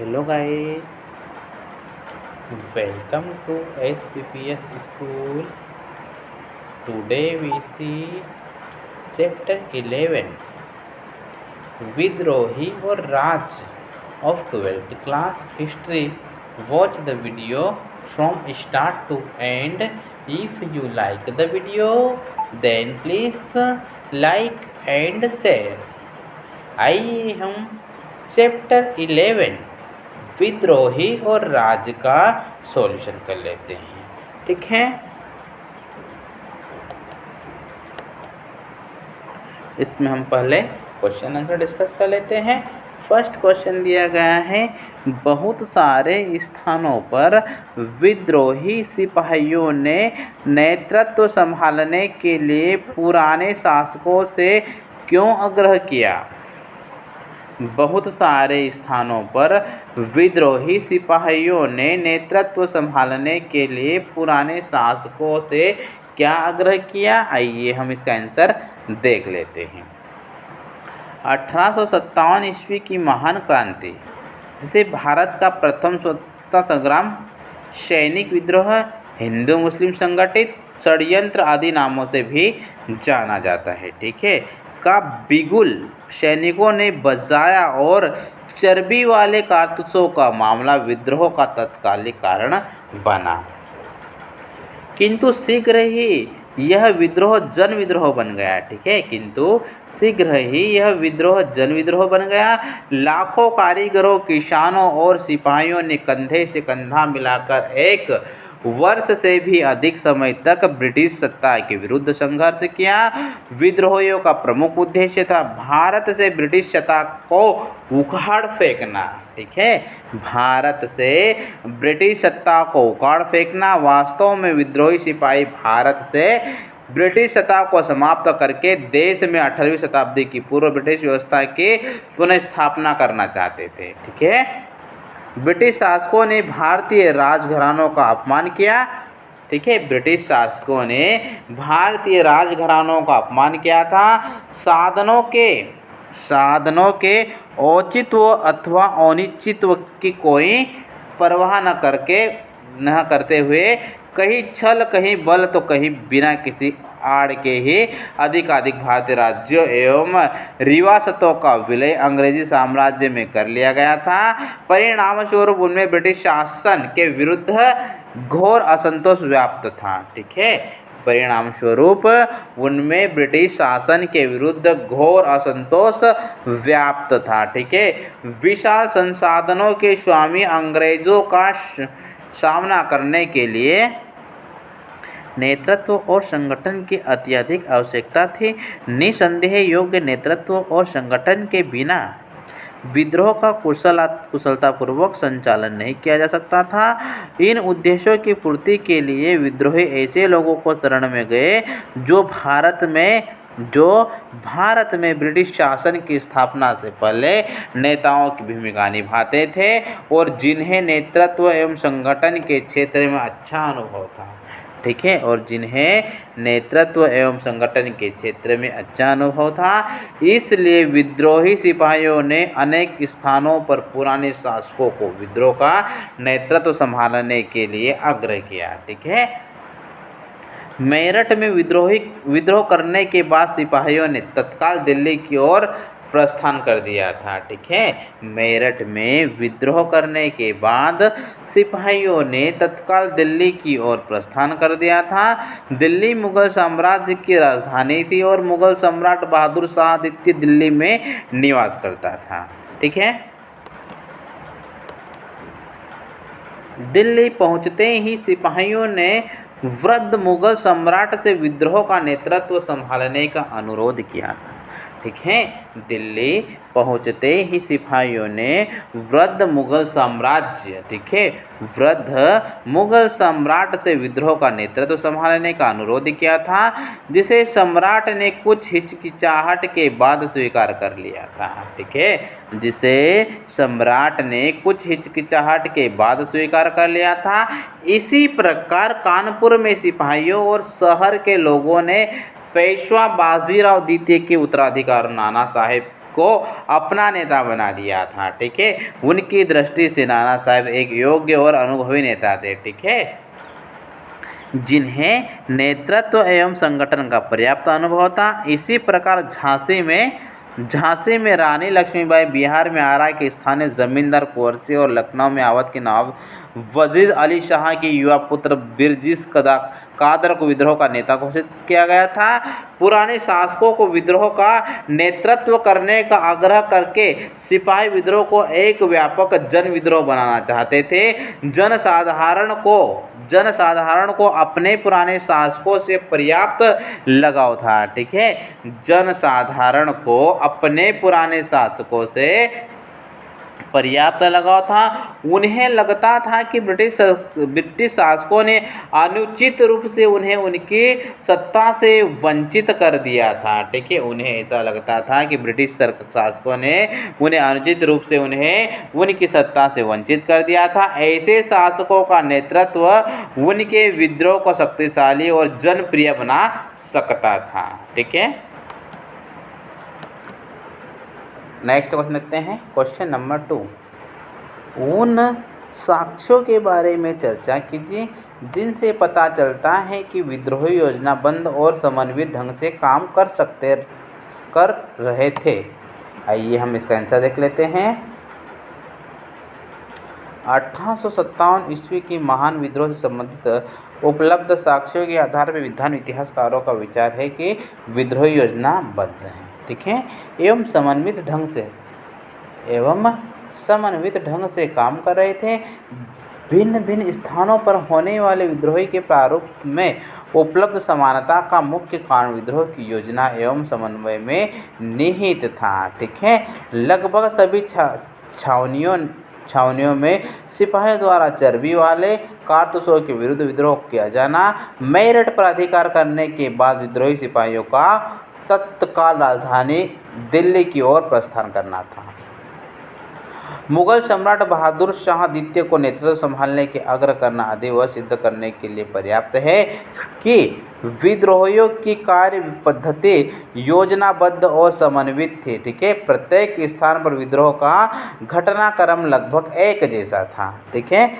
Hello guys, welcome to SPPS School. Today we see chapter 11 Vidrohi or Raj of 12th class history. Watch the video from start to end. If you like the video, then please like and share. आइए हम chapter 11 विद्रोही और राज का solution कर लेते हैं। ठीक है, इसमें हम पहले क्वेश्चन आंसर डिस्कस कर लेते हैं। फर्स्ट क्वेश्चन दिया गया है, बहुत सारे स्थानों पर विद्रोही सिपाहियों ने नेतृत्व संभालने के लिए पुराने शासकों से क्यों आग्रह किया? बहुत सारे स्थानों पर विद्रोही सिपाहियों ने नेतृत्व संभालने के लिए पुराने शासकों से क्या आग्रह किया? आइए हम इसका आंसर देख लेते हैं। 1857 ईस्वी की महान क्रांति, जिसे भारत का प्रथम स्वतंत्रता संग्राम, सैनिक विद्रोह, हिंदू मुस्लिम संगठित षड्यंत्र आदि नामों से भी जाना जाता है, ठीक है, का बिगुल सैनिकों ने बजाया और चर्बी वाले कारतूसों का मामला विद्रोह का तत्कालिक कारण बना। किंतु शीघ्र ही यह विद्रोह जन विद्रोह बन गया, ठीक है, किंतु शीघ्र ही यह विद्रोह जन विद्रोह बन गया। लाखों कारीगरों, किसानों और सिपाहियों ने कंधे से कंधा मिलाकर एक वर्ष से भी अधिक समय तक ब्रिटिश सत्ता के विरुद्ध संघर्ष किया। विद्रोहियों का प्रमुख उद्देश्य था भारत से ब्रिटिश सत्ता को उखाड़ फेंकना, ठीक है, भारत से ब्रिटिश सत्ता को उखाड़ फेंकना। वास्तव में विद्रोही सिपाही भारत से ब्रिटिश सत्ता को समाप्त करके देश में 18वीं शताब्दी की पूर्व ब्रिटिश व्यवस्था की पुनर्स्थापना करना चाहते थे, ठीक है। ब्रिटिश शासकों ने भारतीय राजघरानों का अपमान किया, ठीक है, ब्रिटिश शासकों ने भारतीय राजघरानों का अपमान किया था। साधनों के औचित्य अथवा अनिश्चित्व की कोई परवाह न करते हुए कहीं छल, कहीं बल तो कहीं बिना किसी आड़ के ही अधिकाधिक भारतीय राज्यों एवं रियासतों का विलय अंग्रेजी साम्राज्य में कर लिया गया था। परिणाम स्वरूप उनमें ब्रिटिश शासन के विरुद्ध घोर असंतोष व्याप्त था, ठीक है, परिणाम स्वरूप उनमें ब्रिटिश शासन के विरुद्ध घोर असंतोष व्याप्त था, ठीक है। विशाल संसाधनों के स्वामी अंग्रेजों का सामना करने के लिए नेतृत्व और संगठन की अत्यधिक आवश्यकता थी। निसंदेह योग्य नेतृत्व और संगठन के बिना विद्रोह का कुशलतापूर्वक संचालन नहीं किया जा सकता था। इन उद्देश्यों की पूर्ति के लिए विद्रोही ऐसे लोगों को शरण में गए जो भारत में ब्रिटिश शासन की स्थापना से पहले नेताओं की भूमिका निभाते थे और जिन्हें नेतृत्व एवं संगठन के क्षेत्र में अच्छा अनुभव था, ठीक है, और जिन्हें नेतृत्व एवं संगठन के क्षेत्र में अच्छा अनुभव था। इसलिए विद्रोही सिपाहियों ने अनेक स्थानों पर पुराने शासकों को विद्रोह का नेतृत्व संभालने के लिए आग्रह किया, ठीक है। मेरठ में विद्रोह करने के बाद सिपाहियों ने तत्काल दिल्ली की ओर प्रस्थान कर दिया था, ठीक है। मेरठ में विद्रोह करने के बाद सिपाहियों ने तत्काल दिल्ली की ओर प्रस्थान कर दिया था। दिल्ली मुगल साम्राज्य की राजधानी थी और मुगल सम्राट बहादुर शाह द्वितीय दिल्ली में निवास करता था, ठीक है। दिल्ली पहुंचते ही सिपाहियों ने वृद्ध मुगल सम्राट से विद्रोह का नेतृत्व संभालने का अनुरोध किया था, ठीक है। दिल्ली पहुंचते ही सिपाहियों ने वृद्ध मुगल सम्राट से विद्रोह का नेतृत्व संभालने का अनुरोध किया था, जिसे सम्राट ने कुछ हिचकिचाहट के बाद स्वीकार कर लिया था, ठीक है, जिसे सम्राट ने कुछ हिचकिचाहट के बाद स्वीकार कर लिया था। इसी प्रकार कानपुर में सिपाहियों और शहर के लोगों ने पेशवा बाजीराव द्वितीय के उत्तराधिकारी नाना साहेब को अपना नेता बना दिया था। ठीक है, उनकी दृष्टि से नाना साहब एक योग्य और अनुभवी नेता थे। ठीक है, जिन्हें नेतृत्व एवं संगठन का पर्याप्त अनुभव था। इसी प्रकार झांसी में रानी लक्ष्मीबाई, बिहार में आरा के स्थानीय जमींदार कुंवर सिंह और लखनऊ में अवध के नवाब वजीद अली शाह के युवा पुत्र बिरजिस कादर को विद्रोह का नेता घोषित किया गया था। पुराने शासकों को विद्रोह का नेतृत्व करने का आग्रह करके सिपाही विद्रोह को एक व्यापक जन विद्रोह बनाना चाहते थे। जनसाधारण को अपने पुराने शासकों से पर्याप्त लगाव था। ठीक है, जनसाधारण को अपने पुराने शासकों से पर्याप्त लगाव था। उन्हें लगता था कि ब्रिटिश शासकों ने अनुचित रूप से उन्हें उनकी सत्ता से वंचित कर दिया था। ठीक है, उन्हें ऐसा लगता था कि ब्रिटिश शासकों ने उन्हें अनुचित रूप से उनकी सत्ता से वंचित कर दिया था। ऐसे शासकों का नेतृत्व उनके विद्रोह को शक्तिशाली और जनप्रिय बना सकता था। ठीक है, नेक्स्ट क्वेश्चन देखते हैं। क्वेश्चन नंबर 2, उन साक्ष्यों के बारे में चर्चा कीजिए जिनसे पता चलता है कि विद्रोही योजनाबद्ध और समन्वित ढंग से काम कर रहे थे। आइए हम इसका आंसर देख लेते हैं। 1857 ईस्वी की महान विद्रोह से संबंधित उपलब्ध साक्ष्यों के आधार पर विद्वान इतिहासकारों का विचार है कि विद्रोही योजनाबद्ध है। ठीक है, एवं समन्वित ढंग से काम कर रहे थे। भिन्न भिन्न स्थानों पर होने वाले विद्रोह के प्रारूप में उपलब्ध समानता का मुख्य कारण विद्रोह की योजना एवं समन्वय में निहित था। ठीक है, लगभग सभी छावनियों में सिपाहियों द्वारा चर्बी वाले कारतूसों के विरुद्ध विद्रोह किया जाना, मेरठ पर अधिकार करने के बाद विद्रोही सिपाहियों का तत्काल राजधानी दिल्ली की ओर प्रस्थान करना था। मुगल सम्राट बहादुर शाह द्वितीय को नेतृत्व संभालने के आग्रह करना आदि वह सिद्ध करने के लिए पर्याप्त है कि विद्रोहियों की कार्य पद्धति योजनाबद्ध और समन्वित थी। ठीक है, प्रत्येक स्थान पर विद्रोह का घटनाक्रम लगभग एक जैसा था। ठीक है,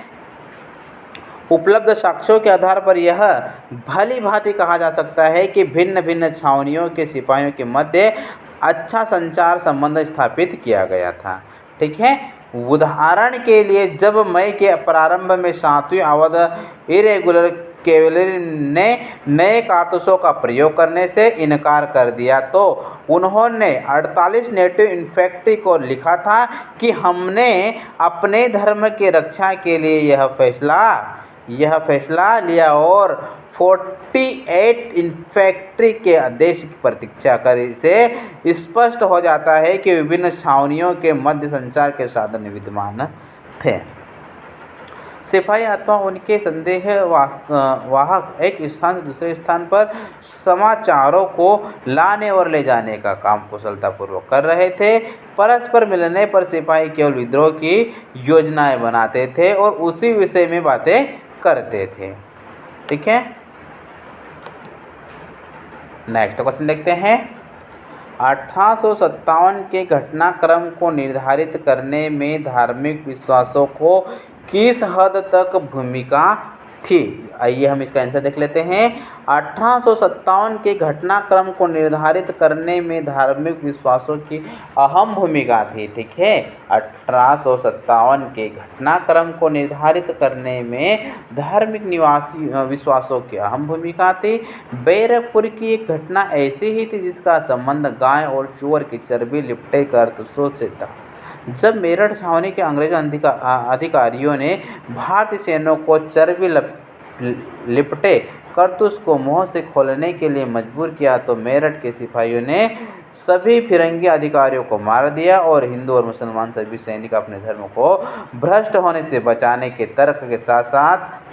उपलब्ध साक्ष्यों के आधार पर यह भली भांति कहा जा सकता है कि भिन्न भिन्न छावनियों के सिपाहियों के मध्य अच्छा संचार संबंध स्थापित किया गया था। ठीक है, उदाहरण के लिए जब मई के प्रारंभ में 7वीं अवध इरेगुलर कैवेलरी ने नए कारतूसों का प्रयोग करने से इनकार कर दिया तो उन्होंने 48 नेटिव इन्फेंट्री को लिखा था कि हमने अपने धर्म की रक्षा के लिए यह फैसला लिया और 48 इन्फेंट्री के आदेश की प्रतीक्षा करें। से स्पष्ट हो जाता है कि विभिन्न छावनियों के मध्य संचार के साधन विद्यमान थे। सिपाही अथवा उनके संदेह वाहक एक स्थान से दूसरे स्थान पर समाचारों को लाने और ले जाने का काम कुशलतापूर्वक कर रहे थे। परस्पर मिलने पर सिपाही केवल विद्रोह की योजनाएं बनाते थे और उसी विषय में बातें करते थे। ठीक है, नेक्स्ट क्वेश्चन देखते हैं। 1857 के घटनाक्रम को निर्धारित करने में धार्मिक विश्वासों को किस हद तक भूमिका थी? आइए हम इसका आंसर देख लेते हैं। 1857 के घटनाक्रम को निर्धारित करने में धार्मिक विश्वासों की अहम भूमिका थी। ठीक है, 1857 के घटनाक्रम को निर्धारित करने में धार्मिक विश्वासों की अहम भूमिका थी। बैरकपुर की एक घटना ऐसी ही थी जिसका संबंध गाय और सूअर की चर्बी लिपटे कारतूसों से था। जब मेरठ छावनी के अंग्रेज अधिकारियों ने भारतीय सैनिकों को चर्बी लिपटे कारतूस को मुंह से खोलने के लिए मजबूर किया तो मेरठ के सिपाहियों ने सभी फिरंगी अधिकारियों को मार दिया और हिंदू और मुसलमान सभी सैनिक अपने धर्म को भ्रष्ट होने से बचाने के तर्क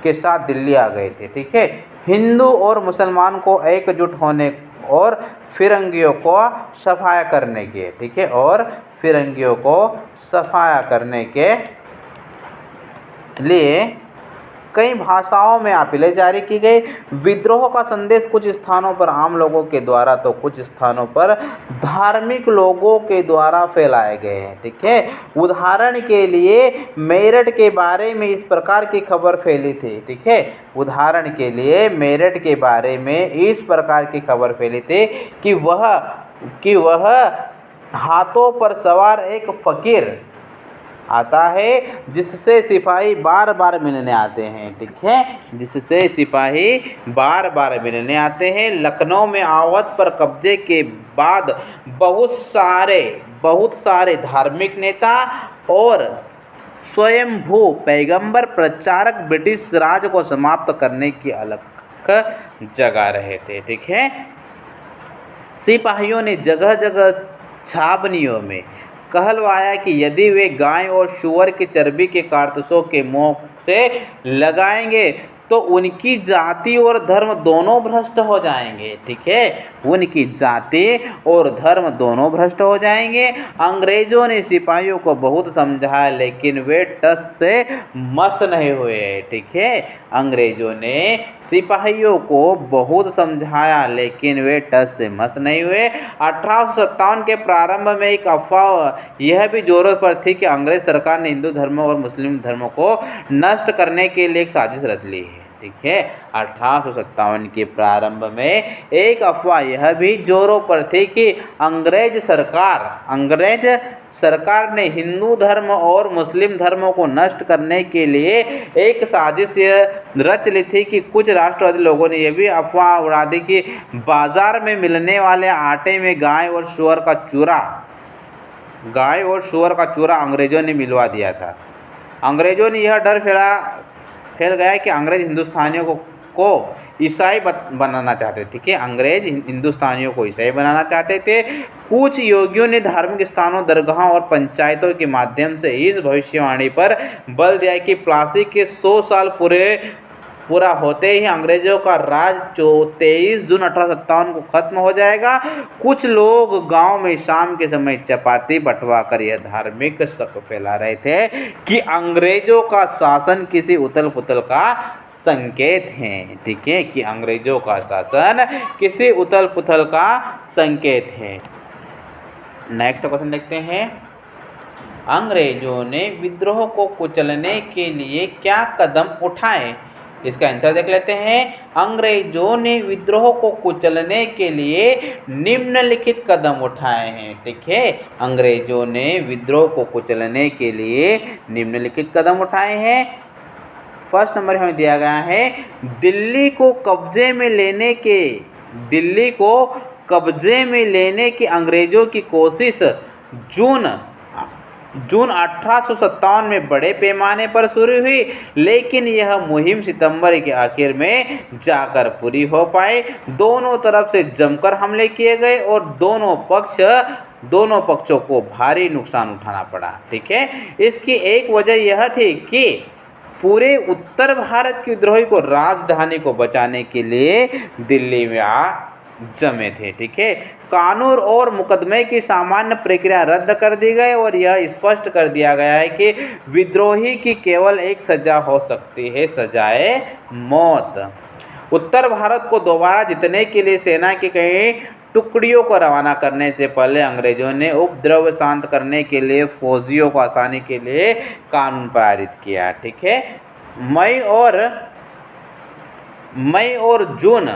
के साथ दिल्ली आ गए थे। ठीक है, हिंदू और मुसलमान को एकजुट होने और फिरंगियों को सफाया करने के, ठीक है, और फिरंगियों को सफाया करने के लिए कई भाषाओं में अपीलें जारी की गई। विद्रोह का संदेश कुछ स्थानों पर आम लोगों के द्वारा तो कुछ स्थानों पर धार्मिक लोगों के द्वारा फैलाए गए हैं। ठीक है, उदाहरण के लिए मेरठ के बारे में इस प्रकार की खबर फैली थी। ठीक है, उदाहरण के लिए मेरठ के बारे में इस प्रकार की खबर फैली थी कि वह हाथों पर सवार एक फकीर आता है जिससे सिपाही बार बार मिलने आते हैं। ठीक है, जिससे सिपाही बार बार मिलने आते हैं। लखनऊ में अवध पर कब्जे के बाद बहुत सारे धार्मिक नेता और स्वयंभू पैगंबर प्रचारक ब्रिटिश राज को समाप्त करने की अलख जगा रहे थे। ठीक है, सिपाहियों ने जगह जगह छावनियों में कहलवाया कि यदि वे गाय और सूअर की चर्बी के कारतूसों के मुंह से लगाएंगे तो उनकी जाति और धर्म दोनों भ्रष्ट हो जाएंगे। ठीक है, उनकी जाति और धर्म दोनों भ्रष्ट हो जाएंगे। अंग्रेजों ने सिपाहियों को बहुत समझाया लेकिन वे टस से मस नहीं हुए। ठीक है, अंग्रेजों ने सिपाहियों को बहुत समझाया लेकिन वे टस से मस नहीं हुए। 1857 के प्रारंभ में एक अफवाह यह भी जोरों पर थी कि अंग्रेज सरकार ने हिंदू धर्म और मुस्लिम धर्म को नष्ट करने के लिए एक साजिश रच ली है। ठीक है, 1857 के प्रारंभ में एक अफवाह यह भी जोरों पर थी कि अंग्रेज सरकार ने हिंदू धर्म और मुस्लिम धर्मों को नष्ट करने के लिए एक साजिश रच ली थी कि कुछ राष्ट्रवादी लोगों ने यह भी अफवाह उड़ा दी कि बाजार में मिलने वाले आटे में गाय और सूअर का चूरा अंग्रेजों ने मिलवा दिया था। अंग्रेजों ने यह डर फैल गया कि अंग्रेज हिंदुस्तानियों को ईसाई बनाना चाहते थे। कि अंग्रेज हिंदुस्तानियों को ईसाई बनाना चाहते थे। कुछ योगियों ने धार्मिक स्थानों, दरगाहों और पंचायतों के माध्यम से इस भविष्यवाणी पर बल दिया कि प्लासी के 100 साल पूरा होते ही अंग्रेजों का राज 23 जून 1857 को खत्म हो जाएगा। कुछ लोग गांव में शाम के समय चपाती बंटवा कर यह धार्मिक शक फैला रहे थे कि अंग्रेजों का शासन किसी उथल पुथल का संकेत है। ठीक है, कि अंग्रेजों का शासन किसी उथल पुथल का संकेत है। नेक्स्ट क्वेश्चन देखते हैं। अंग्रेजों ने विद्रोह को कुचलने के लिए क्या कदम उठाए? इसका आंसर देख लेते हैं। अंग्रेजों ने विद्रोह को कुचलने के लिए निम्नलिखित कदम उठाए हैं। ठीक है, अंग्रेजों ने विद्रोह को कुचलने के लिए निम्नलिखित कदम उठाए हैं। फर्स्ट नंबर हमें दिया गया है, दिल्ली को कब्जे में लेने की अंग्रेजों की कोशिश जून 1857 में बड़े पैमाने पर शुरू हुई, लेकिन यह मुहिम सितंबर के आखिर में जाकर पूरी हो पाई। दोनों तरफ से जमकर हमले किए गए और दोनों पक्षों को भारी नुकसान उठाना पड़ा। ठीक है, इसकी एक वजह यह थी कि पूरे उत्तर भारत की विद्रोही को राजधानी को बचाने के लिए दिल्ली में जमे थे। ठीक है, कानून और मुकदमे की सामान्य प्रक्रिया रद्द कर दी गई और यह स्पष्ट कर दिया गया है कि विद्रोही की केवल एक सजा हो सकती है, सजाए मौत। उत्तर भारत को दोबारा जीतने के लिए सेना की कई टुकड़ियों को रवाना करने से पहले अंग्रेजों ने उपद्रव शांत करने के लिए फौजियों को आसानी के लिए कानून पारित किया। ठीक है, मई और जून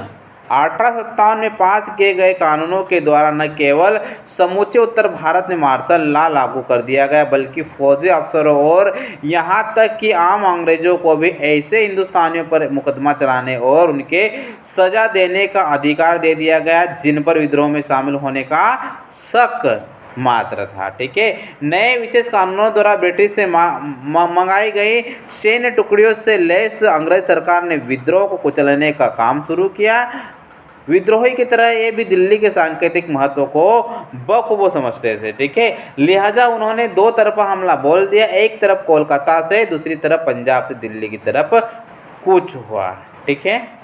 1857 में पास किए गए कानूनों के द्वारा न केवल समूचे उत्तर भारत में मार्शल लॉ लागू कर दिया गया, बल्कि फौजी अफसरों और यहाँ तक कि आम अंग्रेजों को भी ऐसे हिंदुस्तानियों पर मुकदमा चलाने और उनके सजा देने का अधिकार दे दिया गया जिन पर विद्रोह में शामिल होने का शक मात्र था। ठीक है, नए विशेष कानूनों द्वारा ब्रिटिश से मंगाई गई सैन्य टुकड़ियों से लैस अंग्रेज सरकार ने विद्रोह को कुचलने का काम शुरू किया। विद्रोही की तरह ये भी दिल्ली के सांकेतिक महत्व को बखूबी समझते थे। ठीक है, लिहाजा उन्होंने दो तरफा हमला बोल दिया, एक तरफ कोलकाता से, दूसरी तरफ पंजाब से दिल्ली की तरफ कूच हुआ। ठीक है।